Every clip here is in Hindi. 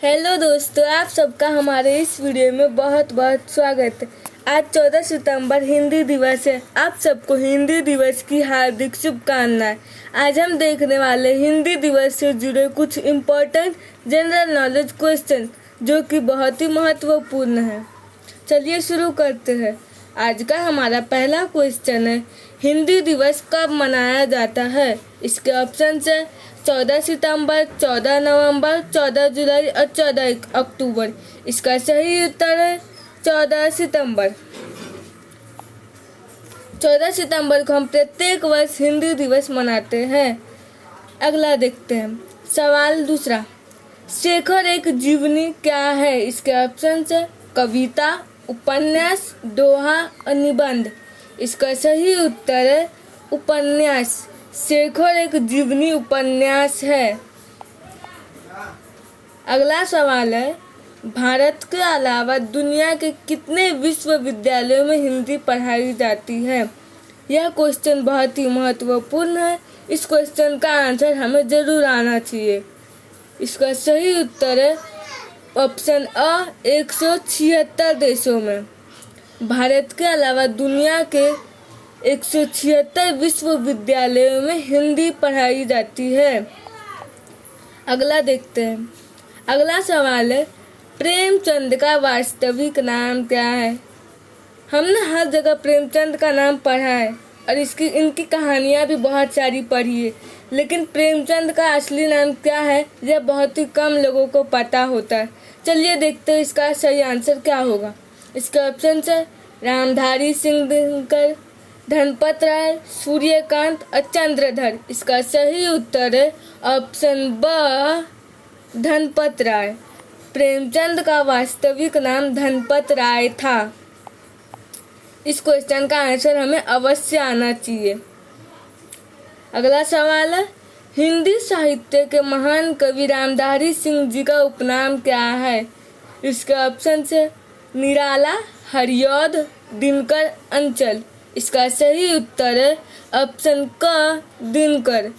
हेलो दोस्तों, आप सबका हमारे इस वीडियो में बहुत बहुत स्वागत है। आज 14 सितंबर हिंदी दिवस है। आप सबको हिंदी दिवस की हार्दिक शुभकामनाएं। आज हम देखने वाले हिंदी दिवस से जुड़े कुछ इम्पोर्टेंट जनरल नॉलेज क्वेश्चन जो कि बहुत ही महत्वपूर्ण है। चलिए शुरू करते हैं। आज का हमारा पहला क्वेश्चन है, हिंदी दिवस कब मनाया जाता है? इसके ऑप्शन है 14 सितंबर, 14 नवंबर, 14 जुलाई और 14 अक्टूबर। इसका सही उत्तर है 14 सितंबर। 14 सितंबर को हम प्रत्येक वर्ष हिंदी दिवस मनाते हैं। अगला देखते हैं। सवाल दूसरा, शेखर एक जीवनी क्या है? इसके ऑप्शन है कविता, उपन्यास, दोहा और निबंध। इसका सही उत्तर है उपन्यास। शेखर एक जीवनी उपन्यास है। अगला सवाल है, भारत के अलावा दुनिया के कितने विश्वविद्यालयों में हिंदी पढ़ाई जाती है? यह क्वेश्चन बहुत ही महत्वपूर्ण है। इस क्वेश्चन का आंसर हमें जरूर आना चाहिए। इसका सही उत्तर है ऑप्शन अ 176 देशों में। भारत के अलावा दुनिया के 176 विश्वविद्यालयों में हिंदी पढ़ाई जाती है। अगला देखते हैं। अगला सवाल है, प्रेमचंद का वास्तविक नाम क्या है? हमने हर जगह प्रेमचंद का नाम पढ़ा है और इनकी कहानियाँ भी बहुत सारी पढ़ी है, लेकिन प्रेमचंद का असली नाम क्या है यह बहुत ही कम लोगों को पता होता है। चलिए देखते हैं इसका सही आंसर क्या होगा। इसके ऑप्शन है रामधारी सिंह दिनकर, धनपत राय, सूर्यकांत और चंद्रधर। इसका सही उत्तर है ऑप्शन ब धनपत राय। प्रेमचंद का वास्तविक नाम धनपत राय था। इस क्वेश्चन का आंसर हमें अवश्य आना चाहिए। अगला सवाल है, हिंदी साहित्य के महान कवि रामधारी सिंह जी का उपनाम क्या है? इसके ऑप्शन है निराला, हरिऔध, दिनकर, अंचल। इसका सही उत्तर है ऑप्शन क दिनकर।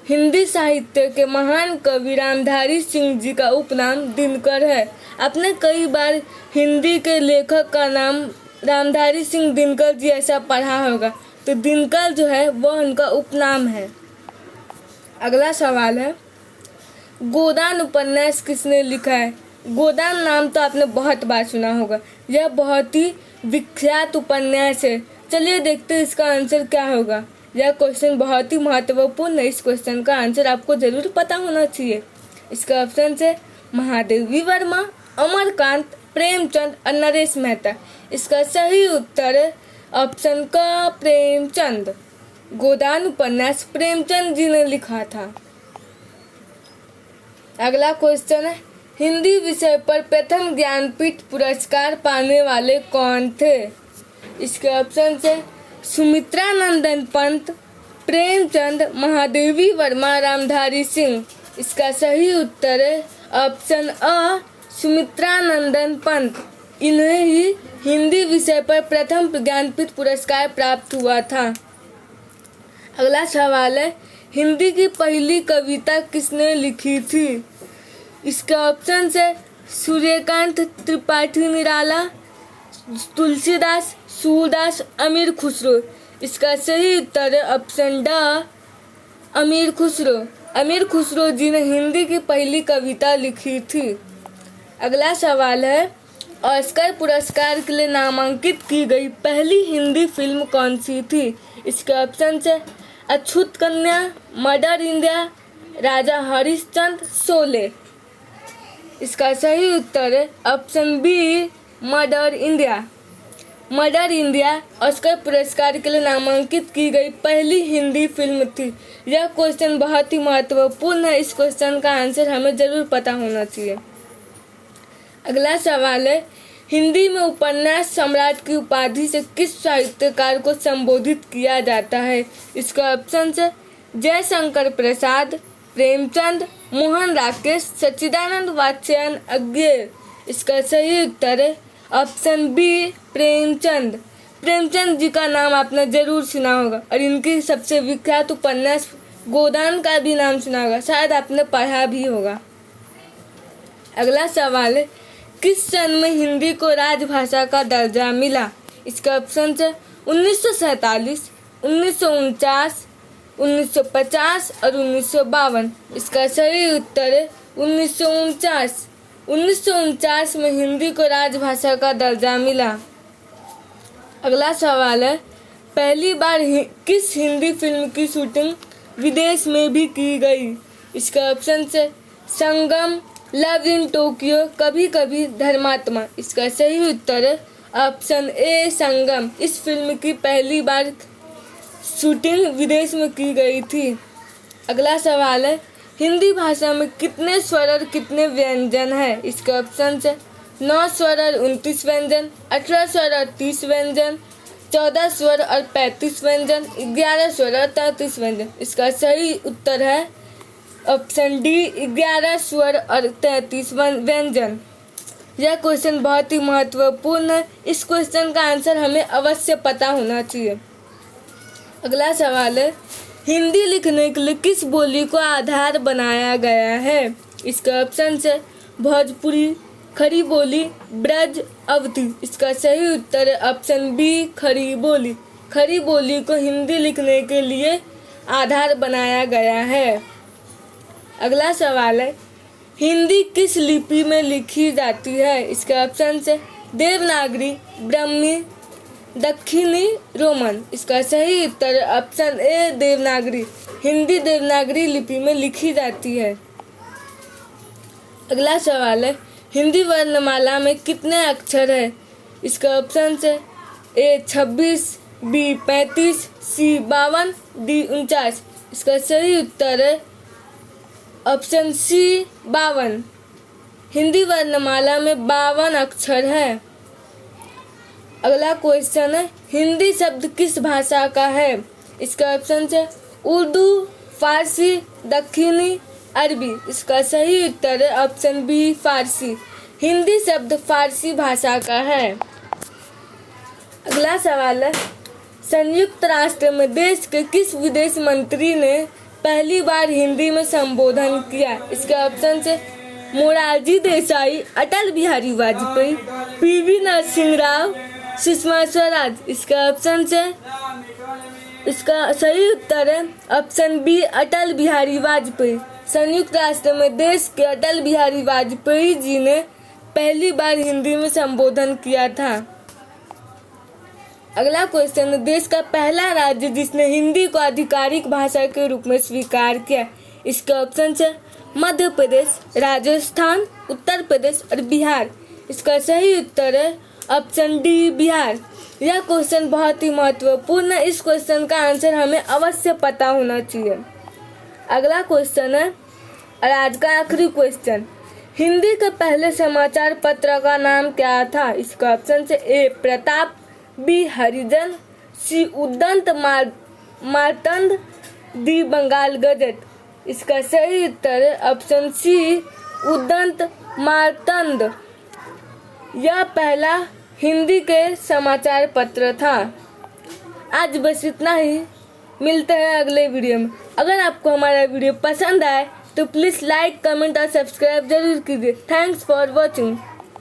हिंदी साहित्य के महान कवि रामधारी सिंह जी का उपनाम दिनकर है। आपने कई बार हिंदी के लेखक का नाम रामधारी सिंह दिनकर जी ऐसा पढ़ा होगा, तो दिनकर जो है वह उनका उपनाम है। अगला सवाल है, गोदान उपन्यास किसने लिखा है? गोदान नाम तो आपने बहुत बार सुना होगा। यह बहुत ही विख्यात उपन्यास है। चलिए देखते हैं इसका आंसर क्या होगा। यह क्वेश्चन बहुत ही महत्वपूर्ण है। इस क्वेश्चन का आंसर आपको जरूर पता होना चाहिए। इसका ऑप्शन है महादेवी वर्मा, अमरकांत, प्रेमचंद और नरेश मेहता। इसका सही उत्तर है ऑप्शन क प्रेमचंद। गोदान उपन्यास प्रेमचंद जी ने लिखा था। अगला क्वेश्चन है, हिंदी विषय पर प्रथम ज्ञानपीठ पुरस्कार पाने वाले कौन थे? इसके ऑप्शन है सुमित्रा नंदन पंत, प्रेमचंद, महादेवी वर्मा, रामधारी सिंह। इसका सही उत्तर है ऑप्शन अ सुमित्रा नंदन पंत। इन्हें ही हिंदी विषय पर प्रथम ज्ञानपीठ पुरस्कार प्राप्त हुआ था। अगला सवाल है, हिंदी की पहली कविता किसने लिखी थी? इसके ऑप्शन है सूर्यकांत त्रिपाठी निराला, तुलसीदास, सूरदास, अमीर खुसरो। इसका सही उत्तर है ऑप्शन ड अमीर खुसरो। अमीर खुसरो जी ने हिंदी की पहली कविता लिखी थी। अगला सवाल है, ऑस्कर पुरस्कार के लिए नामांकित की गई पहली हिंदी फिल्म कौन सी थी? इसके ऑप्शन है अछूत कन्या, मर्डर इंडिया, राजा हरिश्चंद्र, शोले। इसका सही उत्तर है option B Mother India. Mother India Oscar पुरस्कार के लिए नामांकित की गई पहली हिंदी फिल्म थी। यह क्वेश्चन बहुत ही महत्वपूर्ण है। इस क्वेश्चन का आंसर हमें जरूर पता होना चाहिए। अगला सवाल है, हिंदी में उपन्यास सम्राट की उपाधि से किस साहित्यकार को संबोधित किया जाता है? इसका ऑप्शन है जयशंकर प्रसाद, प्रेमचंद, मोहन राकेश, सच्चिदानंद वात्स्यायन, अज्ञेय। इसका सही उत्तर है ऑप्शन बी प्रेमचंद। प्रेमचंद जी का नाम आपने जरूर सुना होगा और इनकी सबसे विख्यात उपन्यास गोदान का भी नाम सुना होगा, शायद आपने पढ़ा भी होगा। अगला सवाल है, किस सन में हिंदी को राजभाषा का दर्जा मिला? इसका ऑप्शन है 1947, 1949, 1950 और 1952। इसका सही उत्तर है 1949। 1949 में हिंदी को राजभाषा का दर्जा मिला। अगला सवाल है, पहली बार किस हिंदी फिल्म की शूटिंग विदेश में भी की गई? इसका ऑप्शन है संगम, लव इन टोक्यो, कभी कभी धर्मात्मा। इसका सही उत्तर है ऑप्शन ए संगम। इस फिल्म की पहली बार शूटिंग विदेश में की गई थी। अगला सवाल है, हिंदी भाषा में कितने स्वर और कितने व्यंजन है? इसका ऑप्शन है 9 स्वर और 29 व्यंजन, 18 स्वर और 30 व्यंजन, 14 स्वर और 35 व्यंजन, 11 स्वर और 33 व्यंजन। इसका सही उत्तर है ऑप्शन डी 11 स्वर और 33 व्यंजन। यह क्वेश्चन बहुत ही महत्वपूर्ण है। इस क्वेश्चन का आंसर हमें अवश्य पता होना चाहिए। अगला सवाल है, हिंदी लिखने के लिए किस बोली को आधार बनाया गया है? इसका ऑप्शन है भोजपुरी, खड़ी बोली, ब्रज, अवधी। इसका सही उत्तर है ऑप्शन बी खड़ी बोली। खड़ी बोली को हिंदी लिखने के लिए आधार बनाया गया है। अगला सवाल है, हिंदी किस लिपि में लिखी जाती है? इसका ऑप्शन है देवनागरी, ब्राह्मी, दक्षिणी, रोमन। इसका सही उत्तर ऑप्शन ए देवनागरी। हिंदी देवनागरी लिपि में लिखी जाती है। अगला सवाल है, हिंदी वर्णमाला में कितने अक्षर है? इसका ऑप्शन है ए 26, बी 35, सी 52, डी 49। इसका सही उत्तर है ऑप्शन सी 52। हिंदी वर्णमाला में 52 अक्षर है। अगला क्वेश्चन है, हिंदी शब्द किस भाषा का है? इसका ऑप्शन है उर्दू, फारसी, दक्षिणी, अरबी। इसका सही उत्तर है ऑप्शन बी फारसी। हिंदी शब्द फारसी भाषा का है। अगला सवाल है, संयुक्त राष्ट्र में देश के किस विदेश मंत्री ने पहली बार हिंदी में संबोधन किया? इसका ऑप्शन है मोरारजी देसाई, अटल बिहारी वाजपेयी, पीवी नरसिंह राव, सुषमा स्वराज। इसका ऑप्शन है, इसका सही उत्तर है ऑप्शन बी अटल बिहारी वाजपेयी। संयुक्त राष्ट्र में देश के अटल बिहारी वाजपेयी जी ने पहली बार हिंदी में संबोधन किया था। अगला क्वेश्चन, देश का पहला राज्य जिसने हिंदी को आधिकारिक भाषा के रूप में स्वीकार किया? इसका ऑप्शन है मध्य प्रदेश, राजस्थान, उत्तर प्रदेश और बिहार। इसका सही उत्तर है ऑप्शन डी बिहार। यह क्वेश्चन बहुत ही महत्वपूर्ण है। इस क्वेश्चन का आंसर हमें अवश्य पता होना चाहिए। अगला क्वेश्चन है और आज का आखिरी क्वेश्चन, हिंदी के पहले समाचार पत्र का नाम क्या था? इसका ऑप्शन है ए प्रताप, बी हरिजन, सी उदंत मार्तंड, डी बंगाल गजट। इसका सही उत्तर है ऑप्शन सी उदंत मार्तंड। यह पहला हिंदी के समाचार पत्र था। आज बस इतना ही, मिलते हैं अगले वीडियो में। अगर आपको हमारा वीडियो पसंद आए तो प्लीज़ लाइक, कमेंट और सब्सक्राइब जरूर कीजिए। Thanks for watching.